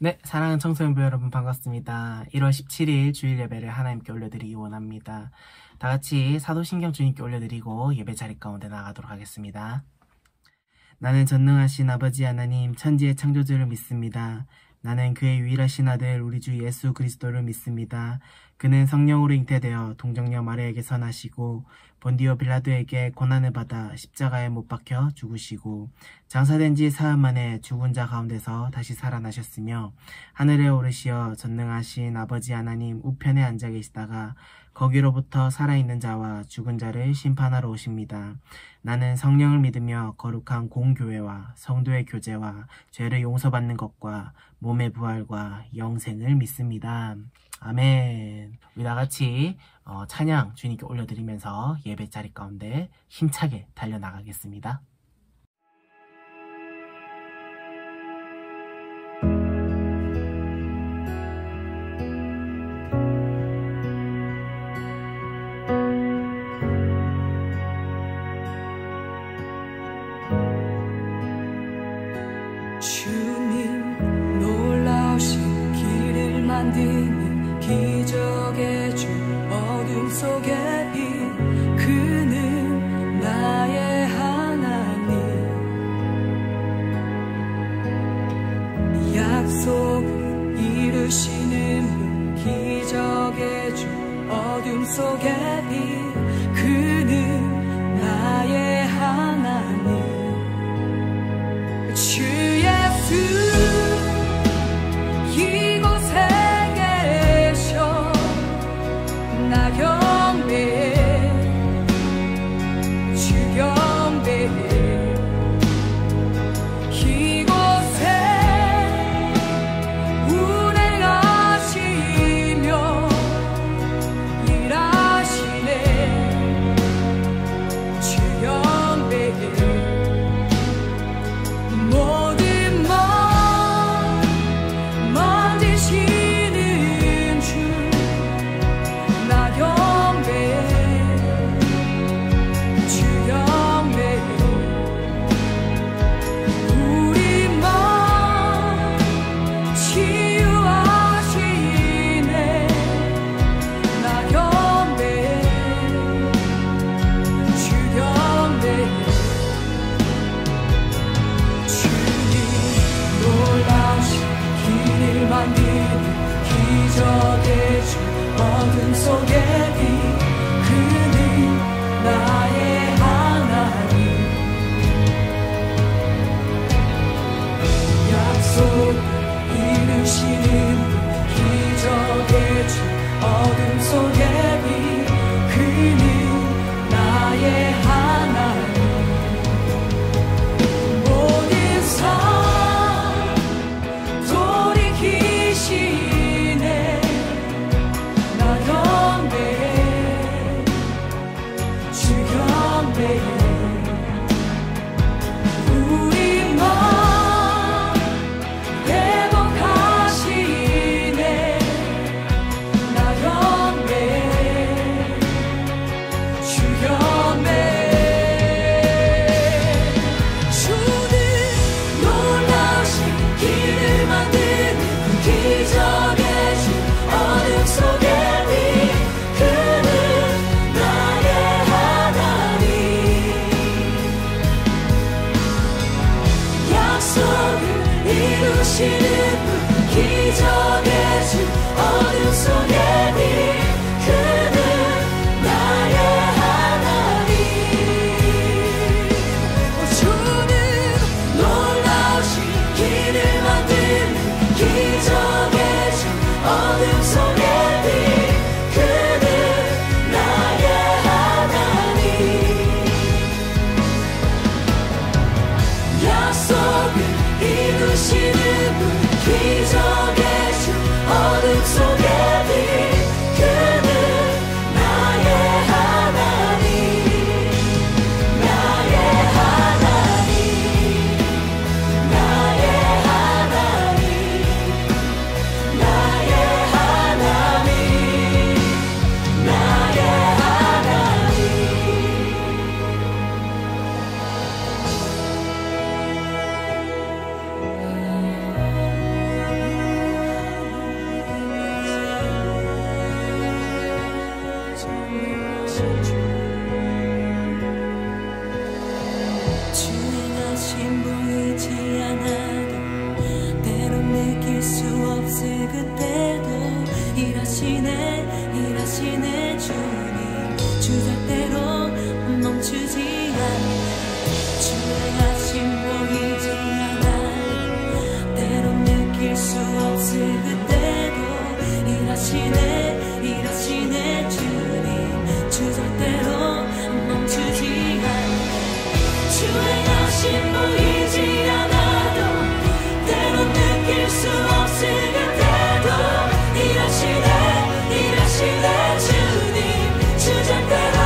네, 사랑하는 청소년부 여러분 반갑습니다. 1월 17일 주일 예배를 하나님께 올려드리기 원합니다. 다 같이 사도신경 주님께 올려드리고 예배 자리 가운데 나가도록 하겠습니다. 나는 전능하신 아버지 하나님 천지의 창조주를 믿습니다. 나는 그의 유일하신 아들 우리 주 예수 그리스도를 믿습니다. 그는 성령으로 잉태되어 동정녀 마리아에게 나시고 본디오 빌라도에게 고난을 받아 십자가에 못 박혀 죽으시고 장사된 지 사흘 만에 죽은 자 가운데서 다시 살아나셨으며 하늘에 오르시어 전능하신 아버지 하나님 우편에 앉아 계시다가 거기로부터 살아있는 자와 죽은 자를 심판하러 오십니다. 나는 성령을 믿으며 거룩한 공교회와 성도의 교제와 죄를 용서받는 것과 몸의 부활과 영생을 믿습니다. 아멘. 우리 다같이 찬양 주님께 올려드리면서 예배 자리 가운데 힘차게 달려나가겠습니다. 주님 놀라우신 길을 만드는 기적의 주 어둠 속의 빛 그는 나의 하나님 약속을 이루시는 분 기적의 주 어둠 속의 빛 그는 나의 하나님 주 예수 이곳에 계셔 나 경배해 주 경배해 이곳에 운행하시며 일하시네 주 경배해 모든 맘 만지시는 주 나 경배해 주 경배해 우리 맘 치유하시네 나 경배해 주 경배해 놀라우신 길을 만드는 기적의 주 어둠 속의 빛 그는 나의 하나님 약속 이루시는 기적의 주 어둠 속의 빛 그는 나의 하나님 모든 삶 돌이키시네 나 경배해 주 경배해 우리 맘 회복하시네 나 경배해 주 경배해 주는 놀라우신 길을 만드는 기적의 주 어둠 속의 빛 그는 나의 하나님 약속을 이루시는 분 기적의 주 어둠 속의 빛 그는 나의 하나님 주는 놀라우신 길을 만드는 기적의 주 어둠 속의 빛 그는 나의 하나님 약속을 이루시는 분 기적의 주 어둠 속의 빛 그는 나의 하나님 나의 하나님 나의 하나님 나의 하나님 나의 하나님 일하시네 주님 주 절대로 멈추지 않네 주의 하심 보이지 않아 때론 느낄 수 없을 그때도 일하시네 주님 주 절대로 멈추지 않네 주의 하심 보이지 않아도 때론 느낄 수 없을 그때도 일하시네 주님 주 절대로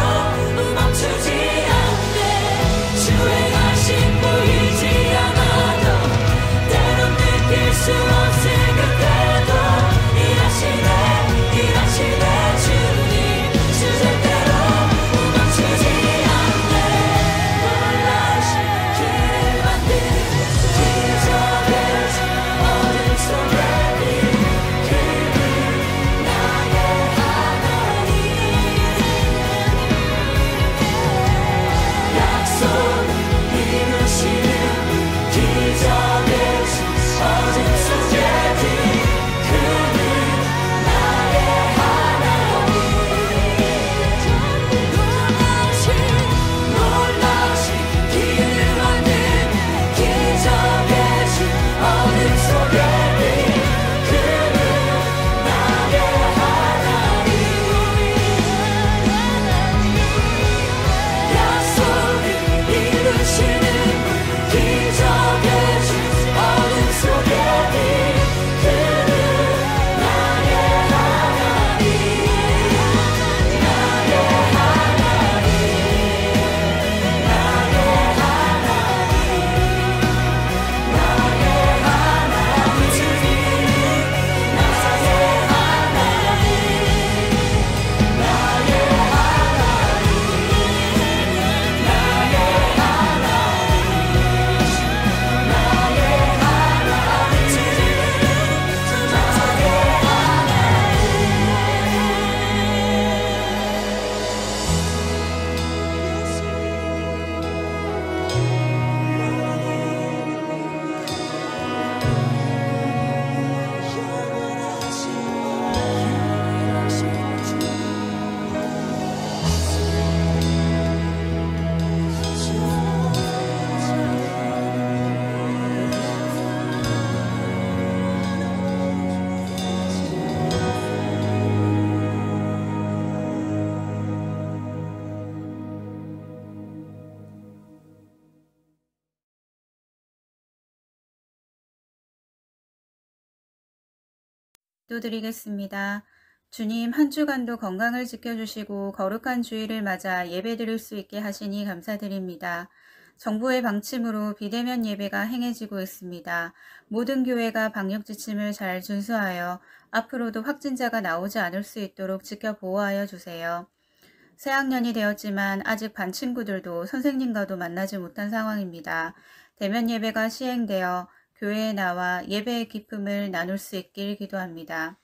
멈추지 않네 주의 하심 보이지 않아도 때론 느낄 수 없을 그때도 일하시네 주님 주 절대로 멈추지 않네 놀라신 길을 만든 기적의 어둠 속에 기도드리겠습니다. 주님, 한 주간도 건강을 지켜주시고 거룩한 주일을 맞아 예배드릴 수 있게 하시니 감사드립니다. 정부의 방침으로 비대면 예배가 행해지고 있습니다. 모든 교회가 방역 지침을 잘 준수하여 앞으로도 확진자가 나오지 않을 수 있도록 지켜보호하여 주세요. 새학년이 되었지만 아직 반 친구들도 선생님과도 만나지 못한 상황입니다. 대면 예배가 시행되어 교회에 나와 예배의 기쁨을 나눌 수 있길 기도합니다.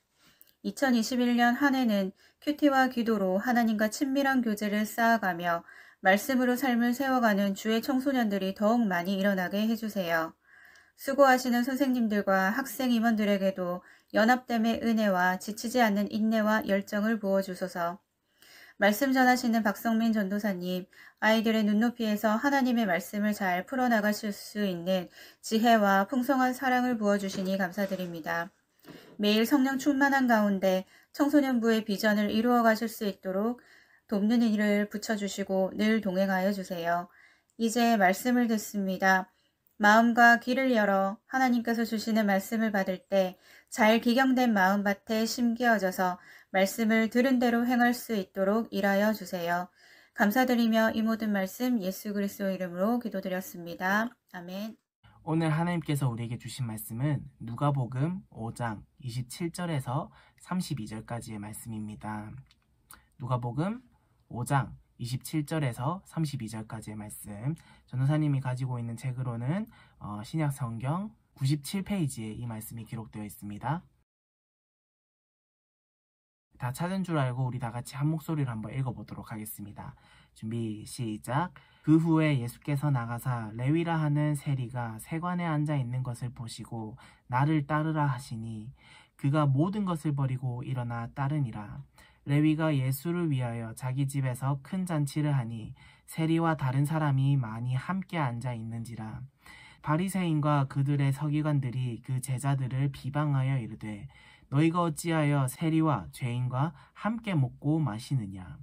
2021년 한 해는 큐티와 기도로 하나님과 친밀한 교제를 쌓아가며 말씀으로 삶을 세워가는 주의 청소년들이 더욱 많이 일어나게 해주세요. 수고하시는 선생님들과 학생 임원들에게도 연합됨의 은혜와 지치지 않는 인내와 열정을 부어주소서. 말씀 전하시는 박성민 전도사님, 아이들의 눈높이에서 하나님의 말씀을 잘 풀어나가실 수 있는 지혜와 풍성한 사랑을 부어주시니 감사드립니다. 매일 성령 충만한 가운데 청소년부의 비전을 이루어 가실 수 있도록 돕는 일을 붙여주시고 늘 동행하여 주세요. 이제 말씀을 듣습니다. 마음과 귀를 열어 하나님께서 주시는 말씀을 받을 때 잘 기경된 마음밭에 심기어져서 말씀을 들은 대로 행할 수 있도록 일하여 주세요. 감사드리며 이 모든 말씀 예수 그리스도 이름으로 기도드렸습니다. 아멘. 오늘 하나님께서 우리에게 주신 말씀은 누가복음 5장 27절에서 32절까지의 말씀입니다. 누가복음 5장 27절에서 32절까지의 말씀, 전도사님이 가지고 있는 책으로는 신약성경 97페이지에 이 말씀이 기록되어 있습니다. 다 찾은 줄 알고 우리 다 같이 한 목소리로 한번 읽어보도록 하겠습니다. 준비 시작. 그 후에 예수께서 나가사 레위라 하는 세리가 세관에 앉아 있는 것을 보시고 나를 따르라 하시니 그가 모든 것을 버리고 일어나 따르니라. 레위가 예수를 위하여 자기 집에서 큰 잔치를 하니 세리와 다른 사람이 많이 함께 앉아 있는지라. 바리새인과 그들의 서기관들이 그 제자들을 비방하여 이르되 너희가 어찌하여 세리와 죄인과 함께 먹고 마시느냐.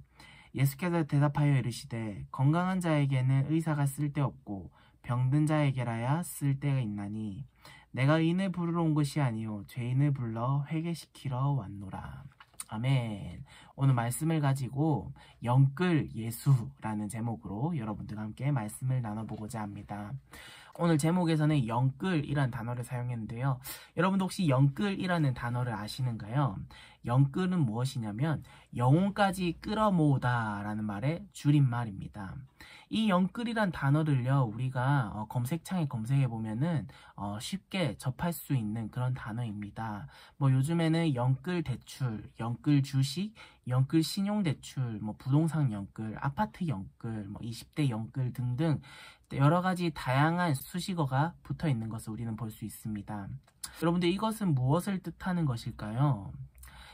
예수께서 대답하여 이르시되 건강한 자에게는 의사가 쓸데없고 병든 자에게라야 쓸데가 있나니 내가 의인을 부르러 온 것이 아니요 죄인을 불러 회개시키러 왔노라. 아멘. 오늘 말씀을 가지고 영끌 예수라는 제목으로 여러분들과 함께 말씀을 나눠보고자 합니다. 오늘 제목에서는 영끌이란 단어를 사용했는데요. 여러분도 혹시 영끌이라는 단어를 아시는가요? 영끌은 무엇이냐면 영혼까지 끌어모으다 라는 말의 줄임말입니다. 이 영끌이란 단어를요, 우리가 검색창에 검색해보면은 쉽게 접할 수 있는 그런 단어입니다. 뭐 요즘에는 영끌 대출, 영끌 주식, 영끌 신용대출, 뭐 부동산 영끌, 아파트 영끌, 뭐 20대 영끌 등등 여러 가지 다양한 수식어가 붙어 있는 것을 우리는 볼 수 있습니다. 여러분들 이것은 무엇을 뜻하는 것일까요?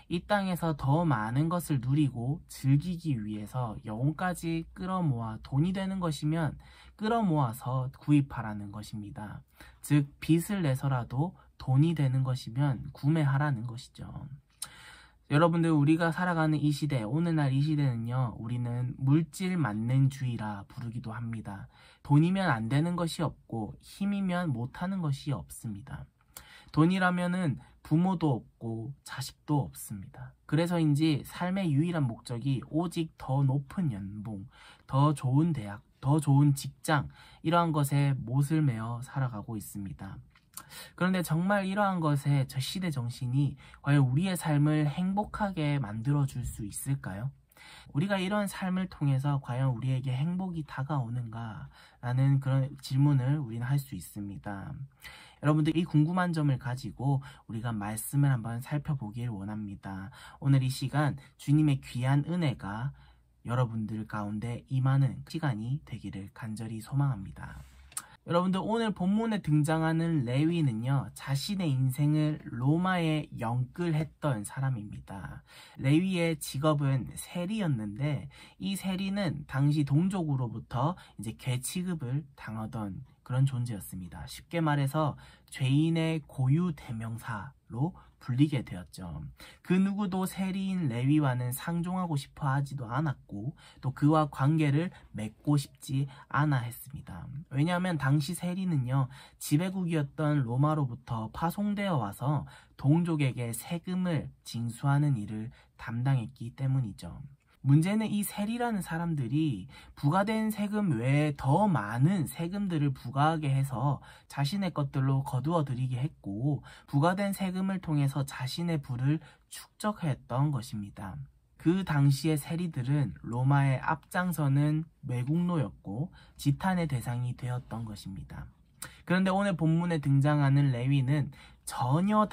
이 땅에서 더 많은 것을 누리고 즐기기 위해서 영혼까지 끌어모아 돈이 되는 것이면 끌어모아서 구입하라는 것입니다. 즉 빚을 내서라도 돈이 되는 것이면 구매하라는 것이죠. 여러분들 우리가 살아가는 이 시대, 오늘날 이 시대는요, 우리는 물질 만능주의라 부르기도 합니다. 돈이면 안 되는 것이 없고 힘이면 못하는 것이 없습니다. 돈이라면은 부모도 없고 자식도 없습니다. 그래서인지 삶의 유일한 목적이 오직 더 높은 연봉, 더 좋은 대학, 더 좋은 직장 이러한 것에 못을 매어 살아가고 있습니다. 그런데 정말 이러한 것에 저 시대 정신이 과연 우리의 삶을 행복하게 만들어줄 수 있을까요? 우리가 이런 삶을 통해서 과연 우리에게 행복이 다가오는가? 라는 그런 질문을 우리는 할 수 있습니다. 여러분들 이 궁금한 점을 가지고 우리가 말씀을 한번 살펴보길 원합니다. 오늘 이 시간 주님의 귀한 은혜가 여러분들 가운데 임하는 시간이 되기를 간절히 소망합니다. 여러분들 오늘 본문에 등장하는 레위는요, 자신의 인생을 로마에 영끌했던 사람입니다. 레위의 직업은 세리였는데 이 세리는 당시 동족으로부터 이제 괴 취급을 당하던 그런 존재였습니다. 쉽게 말해서 죄인의 고유 대명사로 불리게 되었죠. 그 누구도 세리인 레위와는 상종하고 싶어 하지도 않았고 또 그와 관계를 맺고 싶지 않아 했습니다. 왜냐하면 당시 세리는요, 지배국이었던 로마로부터 파송되어 와서 동족에게 세금을 징수하는 일을 담당했기 때문이죠. 문제는 이 세리라는 사람들이 부과된 세금 외에 더 많은 세금들을 부과하게 해서 자신의 것들로 거두어 들이게 했고 부과된 세금을 통해서 자신의 부를 축적했던 것입니다. 그 당시의 세리들은 로마의 앞장서는 외국노였고 지탄의 대상이 되었던 것입니다. 그런데 오늘 본문에 등장하는 레위는 전혀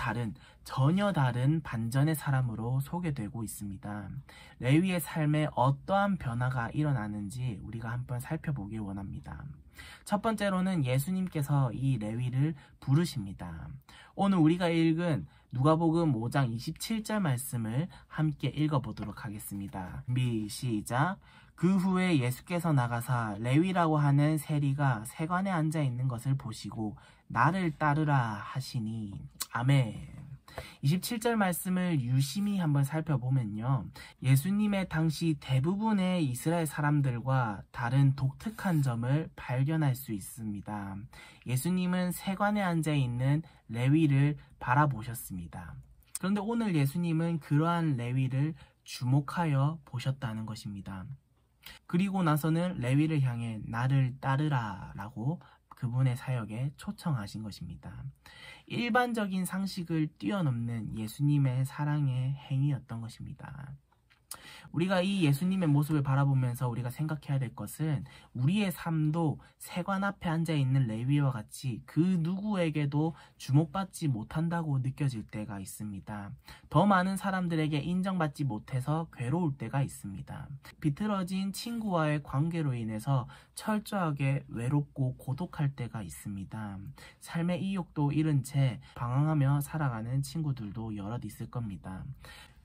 다른 반전의 사람으로 소개되고 있습니다. 레위의 삶에 어떠한 변화가 일어나는지 우리가 한번 살펴보길 원합니다. 첫 번째로는 예수님께서 이 레위를 부르십니다. 오늘 우리가 읽은 누가복음 5장 27절 말씀을 함께 읽어보도록 하겠습니다. 시작. 그 후에 예수께서 나가사 레위라고 하는 세리가 세관에 앉아 있는 것을 보시고 나를 따르라 하시니. 아멘. 27절 말씀을 유심히 한번 살펴보면요, 예수님의 당시 대부분의 이스라엘 사람들과 다른 독특한 점을 발견할 수 있습니다. 예수님은 세관에 앉아 있는 레위를 바라보셨습니다. 그런데 오늘 예수님은 그러한 레위를 주목하여 보셨다는 것입니다. 그리고 나서는 레위를 향해 나를 따르라 라고 그분의 사역에 초청하신 것입니다. 일반적인 상식을 뛰어넘는 예수님의 사랑의 행위였던 것입니다. 우리가 이 예수님의 모습을 바라보면서 우리가 생각해야 될 것은 우리의 삶도 세관 앞에 앉아있는 레위와 같이 그 누구에게도 주목받지 못한다고 느껴질 때가 있습니다. 더 많은 사람들에게 인정받지 못해서 괴로울 때가 있습니다. 비틀어진 친구와의 관계로 인해서 철저하게 외롭고 고독할 때가 있습니다. 삶의 이욕도 잃은 채 방황하며 살아가는 친구들도 여럿 있을 겁니다.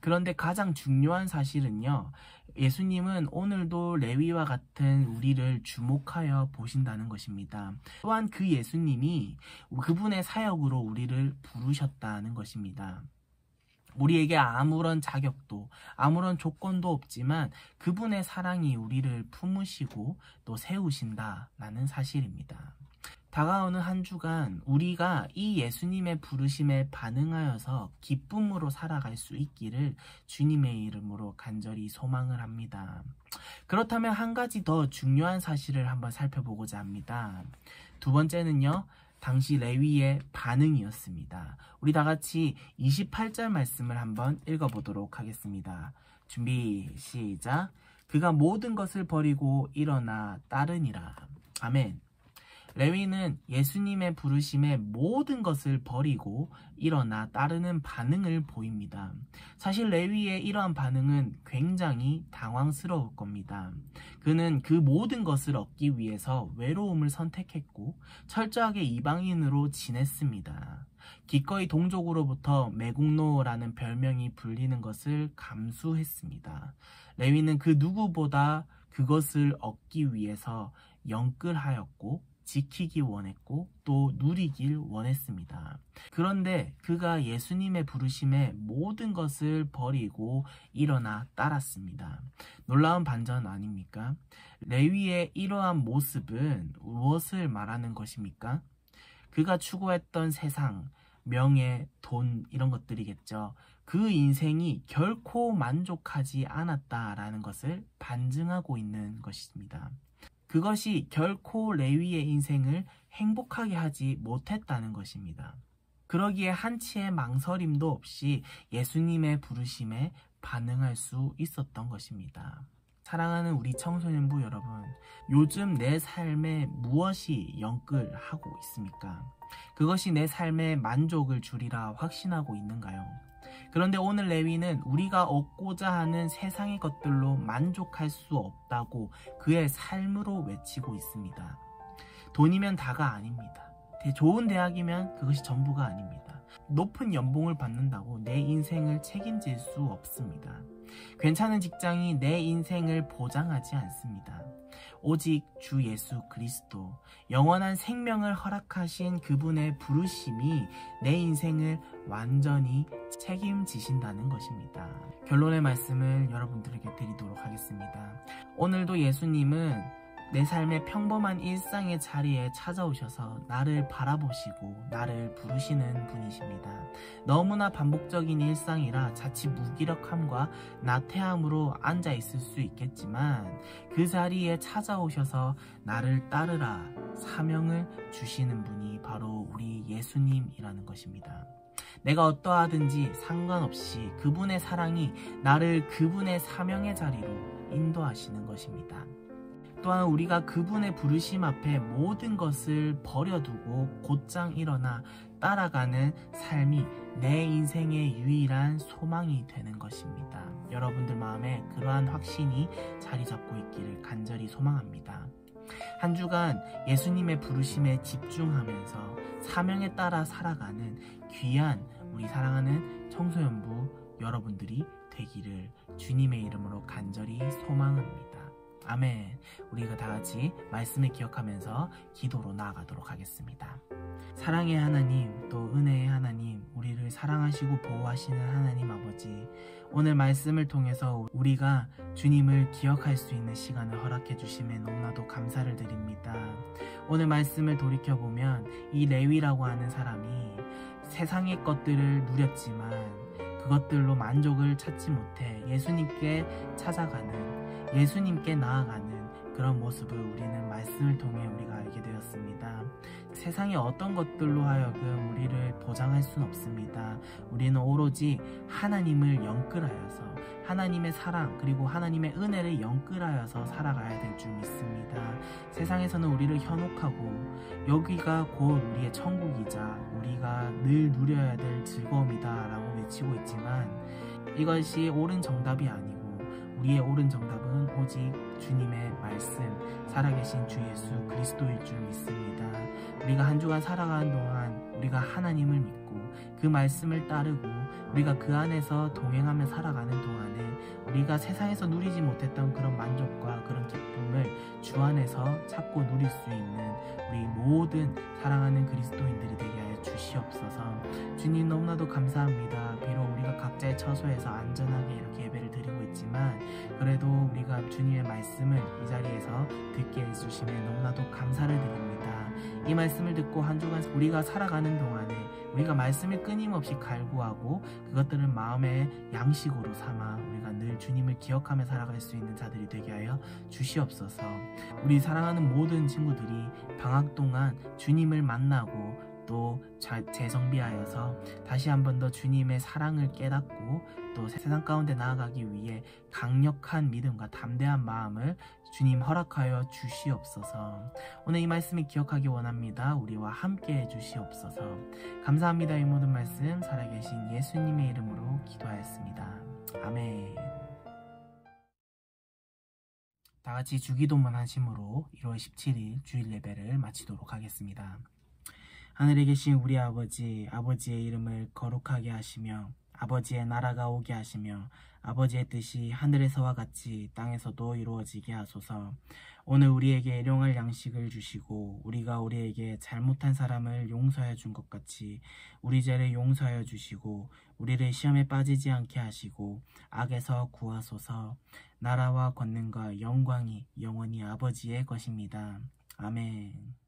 그런데 가장 중요한 사실은요, 예수님은 오늘도 레위와 같은 우리를 주목하여 보신다는 것입니다. 또한 그 예수님이 그분의 사역으로 우리를 부르셨다는 것입니다. 우리에게 아무런 자격도 아무런 조건도 없지만 그분의 사랑이 우리를 품으시고 또 세우신다라는 사실입니다. 다가오는 한 주간 우리가 이 예수님의 부르심에 반응하여서 기쁨으로 살아갈 수 있기를 주님의 이름으로 간절히 소망을 합니다. 그렇다면 한 가지 더 중요한 사실을 한번 살펴보고자 합니다. 두 번째는요, 당시 레위의 반응이었습니다. 우리 다 같이 28절 말씀을 한번 읽어보도록 하겠습니다. 준비, 시작. 그가 모든 것을 버리고 일어나 따르니라. 아멘. 레위는 예수님의 부르심에 모든 것을 버리고 일어나 따르는 반응을 보입니다. 사실 레위의 이러한 반응은 굉장히 당황스러울 겁니다. 그는 그 모든 것을 얻기 위해서 외로움을 선택했고 철저하게 이방인으로 지냈습니다. 기꺼이 동족으로부터 매국노라는 별명이 불리는 것을 감수했습니다. 레위는 그 누구보다 그것을 얻기 위해서 영끌하였고 지키기 원했고 또 누리길 원했습니다. 그런데 그가 예수님의 부르심에 모든 것을 버리고 일어나 따랐습니다. 놀라운 반전 아닙니까? 레위의 이러한 모습은 무엇을 말하는 것입니까? 그가 추구했던 세상, 명예, 돈 이런 것들이겠죠. 그 인생이 결코 만족하지 않았다라는 것을 반증하고 있는 것입니다. 그것이 결코 레위의 인생을 행복하게 하지 못했다는 것입니다. 그러기에 한치의 망설임도 없이 예수님의 부르심에 반응할 수 있었던 것입니다. 사랑하는 우리 청소년부 여러분, 요즘 내 삶에 무엇이 영끌하고 있습니까? 그것이 내 삶에 만족을 주리라 확신하고 있는가요? 그런데 오늘 레위는 우리가 얻고자 하는 세상의 것들로 만족할 수 없다고 그의 삶으로 외치고 있습니다. 돈이면 다가 아닙니다. 좋은 대학이면 그것이 전부가 아닙니다. 높은 연봉을 받는다고 내 인생을 책임질 수 없습니다. 괜찮은 직장이 내 인생을 보장하지 않습니다. 오직 주 예수 그리스도, 영원한 생명을 허락하신 그분의 부르심이 내 인생을 완전히 책임지신다는 것입니다. 결론의 말씀을 여러분들에게 드리도록 하겠습니다. 오늘도 예수님은 내 삶의 평범한 일상의 자리에 찾아오셔서 나를 바라보시고 나를 부르시는 분이십니다. 너무나 반복적인 일상이라 자칫 무기력함과 나태함으로 앉아있을 수 있겠지만 그 자리에 찾아오셔서 나를 따르라 사명을 주시는 분이 바로 우리 예수님이라는 것입니다. 내가 어떠하든지 상관없이 그분의 사랑이 나를 그분의 사명의 자리로 인도하시는 것입니다. 또한 우리가 그분의 부르심 앞에 모든 것을 버려두고 곧장 일어나 따라가는 삶이 내 인생의 유일한 소망이 되는 것입니다. 여러분들 마음에 그러한 확신이 자리 잡고 있기를 간절히 소망합니다. 한 주간 예수님의 부르심에 집중하면서 사명에 따라 살아가는 귀한 우리 사랑하는 청소년부 여러분들이 되기를 주님의 이름으로 간절히 소망합니다. 아멘. 우리가 다 같이 말씀을 기억하면서 기도로 나아가도록 하겠습니다. 사랑의 하나님, 또 은혜의 하나님, 우리를 사랑하시고 보호하시는 하나님 아버지, 오늘 말씀을 통해서 우리가 주님을 기억할 수 있는 시간을 허락해 주심에 너무나도 감사를 드립니다. 오늘 말씀을 돌이켜보면 이 레위라고 하는 사람이 세상의 것들을 누렸지만 그것들로 만족을 찾지 못해 예수님께 찾아가는 예수님께 나아가는 그런 모습을 우리는 말씀을 통해 우리가 알게 되었습니다. 세상의 어떤 것들로 하여금 우리를 보장할 수는 없습니다. 우리는 오로지 하나님을 영끌하여서 하나님의 사랑 그리고 하나님의 은혜를 영끌하여서 살아가야 될 줄 믿습니다. 세상에서는 우리를 현혹하고 여기가 곧 우리의 천국이자 우리가 늘 누려야 될 즐거움이다 라고 외치고 있지만 이것이 옳은 정답이 아니고 우리의 옳은 정답은 오직 주님의 말씀, 살아계신 주 예수 그리스도일 줄 믿습니다. 우리가 한 주간 살아가는 동안 우리가 하나님을 믿고 그 말씀을 따르고 우리가 그 안에서 동행하며 살아가는 동안에 우리가 세상에서 누리지 못했던 그런 만족과 그런 기쁨을 주 안에서 찾고 누릴 수 있는 우리 모든 사랑하는 그리스도인들이 되게 하여 주시옵소서. 주님 너무나도 감사합니다. 비록 우리가 각자의 처소에서 안전하게 이렇게 예배를 드리고 있지만 그래도 우리가 주님의 말씀을 이 자리에서 듣게 해주심에 너무나도 감사를 드립니다. 이 말씀을 듣고 한 주간 우리가 살아가는 동안에 우리가 말씀을 끊임없이 갈구하고 그것들을 마음의 양식으로 삼아 우리가 늘 주님을 기억하며 살아갈 수 있는 자들이 되게 하여 주시옵소서. 우리 사랑하는 모든 친구들이 방학 동안 주님을 만나고 또 재정비하여서 다시 한 번 더 주님의 사랑을 깨닫고 또 세상 가운데 나아가기 위해 강력한 믿음과 담대한 마음을 주님 허락하여 주시옵소서. 오늘 이 말씀을 기억하기 원합니다. 우리와 함께 해주시옵소서. 감사합니다. 이 모든 말씀 살아계신 예수님의 이름으로 기도하였습니다. 아멘. 다같이 주기도문 하심으로 1월 17일 주일 예배를 마치도록 하겠습니다. 하늘에 계신 우리 아버지, 아버지의 이름을 거룩하게 하시며 아버지의 나라가 오게 하시며 아버지의 뜻이 하늘에서와 같이 땅에서도 이루어지게 하소서. 오늘 우리에게 일용할 양식을 주시고 우리가 우리에게 잘못한 사람을 용서해 준 것 같이 우리 죄를 용서하여 주시고 우리를 시험에 빠지지 않게 하시고 악에서 구하소서. 나라와 권능과 영광이 영원히 아버지의 것입니다. 아멘.